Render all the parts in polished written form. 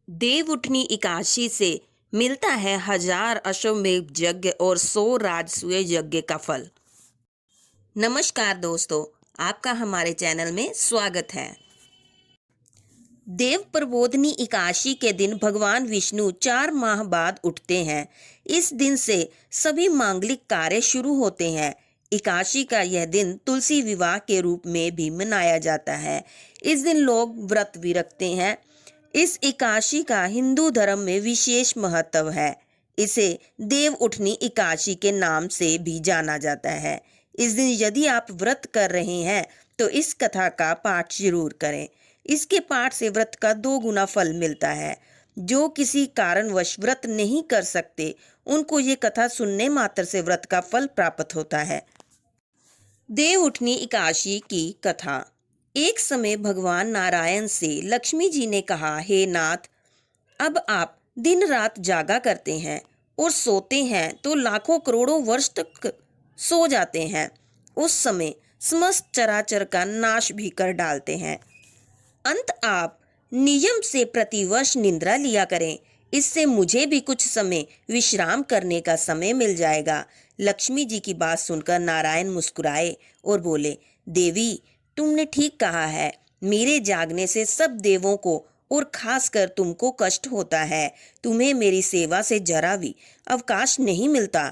देवउठनी एकादशी से मिलता है 1000 अश्वमेध यज्ञ और 100 राजसूय यज्ञ का फल। नमस्कार दोस्तों, आपका हमारे चैनल में स्वागत है। देव प्रबोधनी एकादशी के दिन भगवान विष्णु 4 माह बाद उठते हैं। इस दिन से सभी मांगलिक कार्य शुरू होते हैं। एकादशी का यह दिन तुलसी विवाह के रूप में भी मनाया जाता है। इस दिन लोग व्रत भी रखते हैं। इस एकादशी का हिंदू धर्म में विशेष महत्व है। इसे देव उठनी एकादशी के नाम से भी जाना जाता है। इस दिन यदि आप व्रत कर रहे हैं तो इस कथा का पाठ जरूर करें। इसके पाठ से व्रत का 2 गुना फल मिलता है। जो किसी कारणवश व्रत नहीं कर सकते उनको ये कथा सुनने मात्र से व्रत का फल प्राप्त होता है। देव उठनी एकादशी की कथा। एक समय भगवान नारायण से लक्ष्मी जी ने कहा, हे नाथ, अब आप दिन रात जागा करते हैं और सोते हैं तो लाखों करोड़ों वर्ष तक सो जाते हैं। उस समय समस्त चराचर का नाश भी कर डालते हैं। अंत आप नियम से प्रतिवर्ष निद्रा लिया करें। इससे मुझे भी कुछ समय विश्राम करने का समय मिल जाएगा। लक्ष्मी जी की बात सुनकर नारायण मुस्कुराए और बोले, देवी, तुमने ठीक कहा है। मेरे जागने से सब देवों को और खासकर तुमको कष्ट होता है। तुम्हें मेरी सेवा से जरा भी अवकाश नहीं मिलता।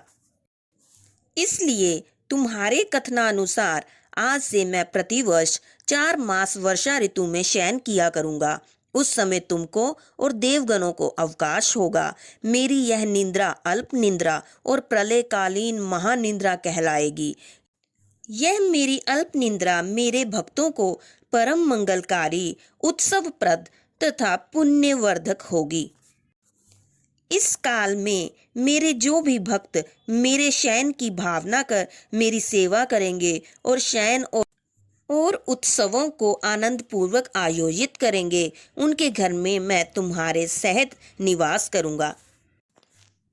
इसलिए तुम्हारे कथनानुसार आज से मैं प्रतिवर्ष 4 मास वर्षा ऋतु में शयन किया करूंगा। उस समय तुमको और देवगणों को अवकाश होगा। मेरी यह निंद्रा अल्प निंद्रा और प्रलयकालीन महानिंद्रा कहलाएगी। यह मेरी अल्प निंद्रा मेरे भक्तों को परम मंगलकारी, उत्सवप्रद तथा पुण्यवर्धक होगी। इस काल में मेरे जो भी भक्त मेरे शयन की भावना कर मेरी सेवा करेंगे और शयन और उत्सवों को आनंद पूर्वक आयोजित करेंगे, उनके घर में मैं तुम्हारे सहित निवास करूंगा।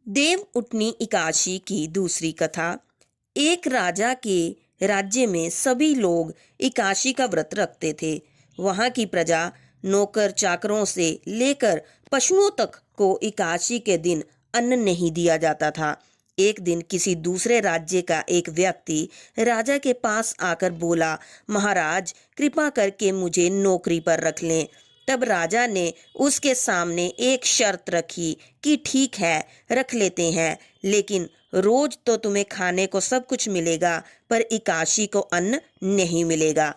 देव उठनी एकादशी की दूसरी कथा। एक राजा के राज्य में सभी लोग एकादशी का व्रत रखते थे। वहां की प्रजा, नौकर चाकरों से लेकर पशुओं तक को एकादशी के दिन अन्न नहीं दिया जाता था। एक दिन किसी दूसरे राज्य का एक व्यक्ति राजा के पास आकर बोला, महाराज, कृपा करके मुझे नौकरी पर रख लें। तब राजा ने उसके सामने एक शर्त रखी कि ठीक है, रख लेते हैं, लेकिन रोज तो तुम्हें खाने को सब कुछ मिलेगा, पर एकादशी को अन्न नहीं मिलेगा।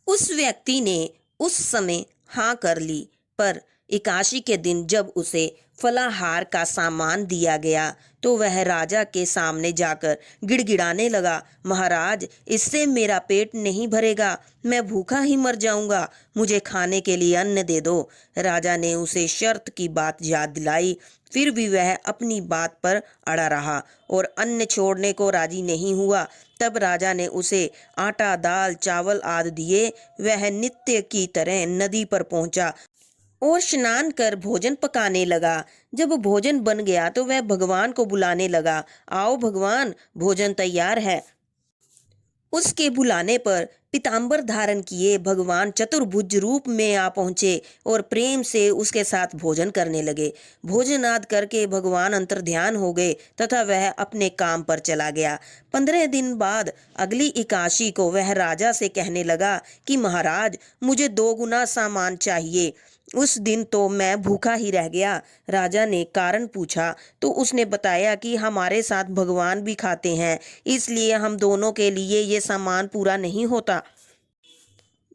उस व्यक्ति ने उस समय हाँ कर ली, पर एकादशी के दिन जब उसे फलाहार का सामान दिया गया तो वह राजा के सामने जाकर गिड़गिड़ाने लगा, महाराज, इससे मेरा पेट नहीं भरेगा, मैं भूखा ही मर जाऊंगा, मुझे खाने के लिए अन्न दे दो। राजा ने उसे शर्त की बात याद दिलाई, फिर भी वह अपनी बात पर अड़ा रहा और अन्न छोड़ने को राजी नहीं हुआ। तब राजा ने उसे आटा, दाल, चावल आदि दिए। वह नित्य की तरह नदी पर पहुंचा और स्नान कर भोजन पकाने लगा। जब भोजन बन गया तो वह भगवान को बुलाने लगा, आओ भगवान, भोजन तैयार है। उसके बुलाने पर पीतांबर धारण किए भगवान चतुर्भुज रूप में आ पहुंचे और प्रेम से उसके साथ भोजन करने लगे। भोजन आदि करके भगवान अंतर्ध्यान हो गए तथा वह अपने काम पर चला गया। 15 दिन बाद अगली एकादशी को वह राजा से कहने लगा कि महाराज, मुझे 2 गुना सामान चाहिए। उस दिन तो मैं भूखा ही रह गया। राजा ने कारण पूछा तो उसने बताया कि हमारे साथ भगवान भी खाते हैं, इसलिए हम दोनों के लिए ये सामान पूरा नहीं होता।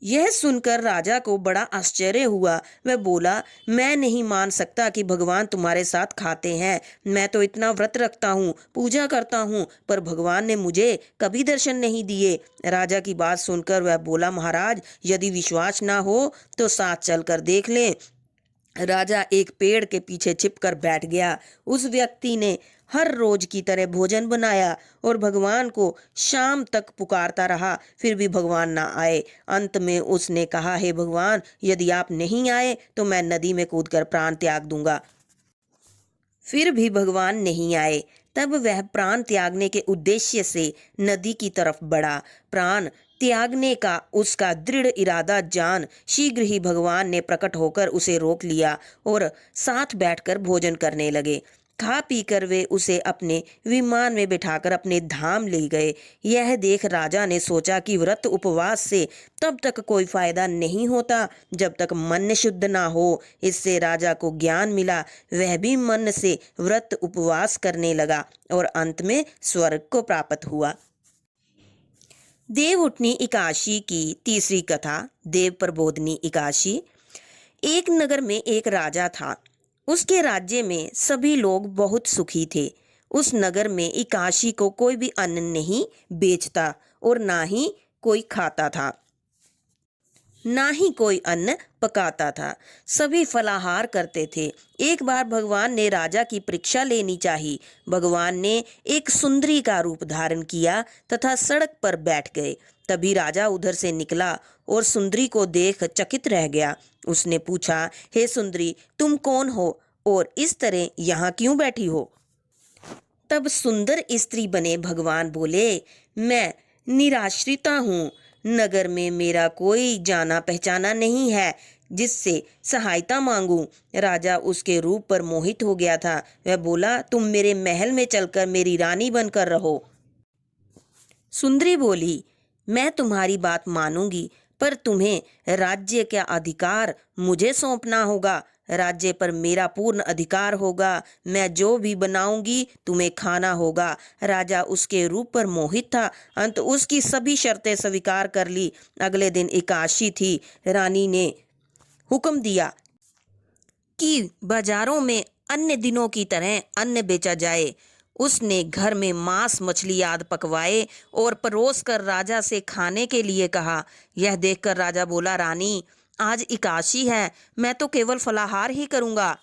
यह सुनकर राजा को बड़ा आश्चर्य हुआ। वह बोला, मैं नहीं मान सकता कि भगवान तुम्हारे साथ खाते हैं। मैं तो इतना व्रत रखता हूँ, पूजा करता हूँ, पर भगवान ने मुझे कभी दर्शन नहीं दिए। राजा की बात सुनकर वह बोला, महाराज, यदि विश्वास ना हो तो साथ चलकर देख लें। राजा एक पेड़ के पीछे छिपकर बैठ गया। उस व्यक्ति ने हर रोज की तरह भोजन बनाया और भगवान को शाम तक पुकारता रहा, फिर भी भगवान ना आए। अंत में उसने कहा, हे भगवान, यदि आप नहीं आए तो मैं नदी में कूदकर प्राण त्याग दूंगा। फिर भी भगवान नहीं आए। तब वह प्राण त्यागने के उद्देश्य से नदी की तरफ बढ़ा। प्राण त्यागने का उसका दृढ़ इरादा जान शीघ्र ही भगवान ने प्रकट होकर उसे रोक लिया और साथ बैठकर भोजन करने लगे। खा पीकर वे उसे अपने विमान में बिठाकर अपने धाम ले गए। यह देख राजा ने सोचा कि व्रत उपवास से तब तक कोई फायदा नहीं होता जब तक मन शुद्ध ना हो। इससे राजा को ज्ञान मिला। वह भी मन से व्रत उपवास करने लगा और अंत में स्वर्ग को प्राप्त हुआ। देवउठनी एकादशी की तीसरी कथा, देव प्रबोधनी एकादशी। एक नगर में एक राजा था। उसके राज्य में सभी लोग बहुत सुखी थे। उस नगर में एकादशी को कोई भी अन्न नहीं बेचता और ना ही कोई खाता था, ना ही कोई अन्न पकाता था। सभी फलाहार करते थे। एक बार भगवान ने राजा की परीक्षा लेनी चाहिए। भगवान ने एक सुंदरी का रूप धारण किया तथा सड़क पर बैठ गए। तभी राजा उधर से निकला और सुंदरी को देख चकित रह गया। उसने पूछा, हे सुंदरी, तुम कौन हो और इस तरह यहाँ क्यों बैठी हो? तब सुंदर स्त्री बने भगवान बोले, मैं निराश्रिता हूँ। नगर में मेरा कोई जाना पहचाना नहीं है जिससे सहायता मांगूं। राजा उसके रूप पर मोहित हो गया था। वह बोला, तुम मेरे महल में चलकर मेरी रानी बनकर रहो। सुंदरी बोली, मैं तुम्हारी बात मानूंगी, पर तुम्हें राज्य का अधिकार मुझे सौंपना होगा। राज्य पर मेरा पूर्ण अधिकार होगा। मैं जो भी बनाऊंगी तुम्हें खाना होगा। राजा उसके रूप पर मोहित था। अंत उसकी सभी शर्तें स्वीकार कर ली। अगले दिन एकादशी थी। रानी ने हुक्म दिया कि बाजारों में अन्य दिनों की तरह अन्न बेचा जाए। उसने घर में मांस मछली आदि पकवाए और परोस कर राजा से खाने के लिए कहा। यह देखकर राजा बोला, रानी, आज एकादशी है, मैं तो केवल फलाहार ही करूंगा।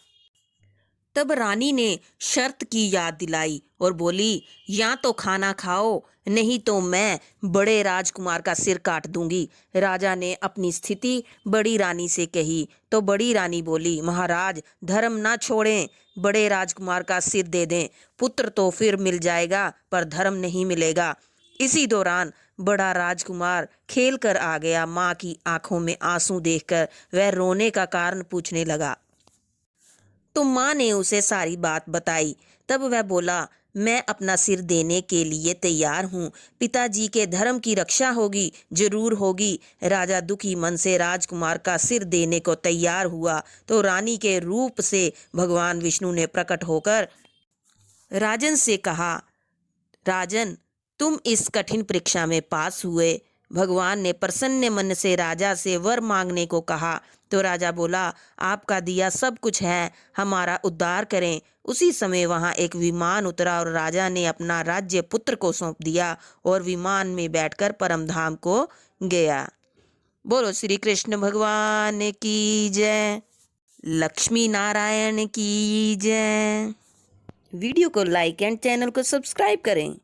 तब रानी ने शर्त की याद दिलाई और बोली, या तो खाना खाओ, नहीं तो मैं बड़े राजकुमार का सिर काट दूंगी। राजा ने अपनी स्थिति बड़ी रानी से कही तो बड़ी रानी बोली, महाराज, धर्म ना छोड़ें, बड़े राजकुमार का सिर दे दें। पुत्र तो फिर मिल जाएगा पर धर्म नहीं मिलेगा। इसी दौरान बड़ा राजकुमार खेल कर आ गया। माँ की आंखों में आंसू देखकर वह रोने का कारण पूछने लगा तो माँ ने उसे सारी बात बताई। तब वह बोला, मैं अपना सिर देने के लिए तैयार हूँ। पिताजी के धर्म की रक्षा होगी, जरूर होगी। राजा दुखी मन से राजकुमार का सिर देने को तैयार हुआ तो रानी के रूप से भगवान विष्णु ने प्रकट होकर राजन से कहा, राजन, तुम इस कठिन परीक्षा में पास हुए। भगवान ने प्रसन्न मन से राजा से वर मांगने को कहा तो राजा बोला, आपका दिया सब कुछ है, हमारा उद्धार करें। उसी समय वहां एक विमान उतरा और राजा ने अपना राज्य पुत्र को सौंप दिया और विमान में बैठकर परमधाम को गया। बोलो श्री कृष्ण भगवान की जय, लक्ष्मी नारायण की जय। वीडियो को लाइक एंड चैनल को सब्सक्राइब करें।